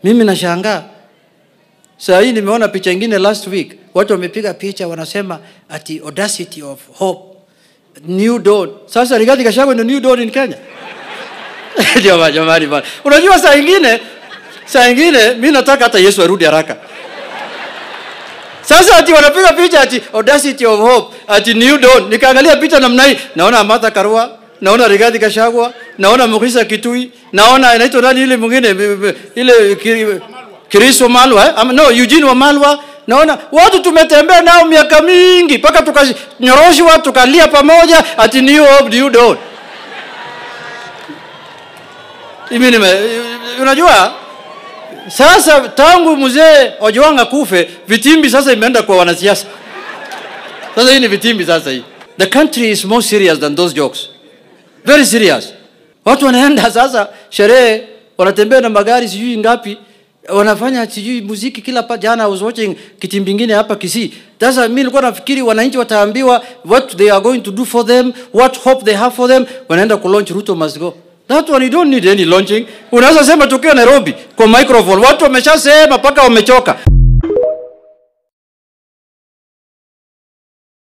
Mimi nashangaa. Sasa hii nimeona picha nyingine last week. Watu wamepiga picha wanasema ati audacity of hope. New dawn. Sasa Rigathi Gachagua ndio new dawn in Kenya. Jamani bana. Unajua saa nyingine mimi nataka hata Yesu arudi haraka. Sasa ati wanapiga picha ati audacity of hope, ati new dawn. Nikaangalia picha namna hii, naona Martha Karua, naona Rigathi Gachagua, naona Mukisa Kitui, naona inaitwa nani ile mwingine ile Chris Wamalwa, no Eugene Wamalwa. Naona watu tumetembea nao miaka mingi mpaka tukanyoroshwa tukalia pamoja ati new hope, new dawn. Unajua sasa tangu mzee Ojwanga kufe vitimbi sasa imeenda kwa wanasiasa. Sasa hii ni vitimbi sasa hii. The country is more serious than those jokes. Very serious. Watu wanaenda sasa sherehe, wanatembea na magari sijui ngapi, wanafanya sijui muziki kila jana I was watching kitimbi kingine hapa Kisii. Sasa mimi nilikuwa nafikiri wananchi wataambiwa what they are going to do for them, what hope they have for them, wanaenda ku launch Ruto must go. That one you don't need any launching. Unaweza sema tukiwa Nairobi kwa microphone. Watu wameshasema mpaka wamechoka.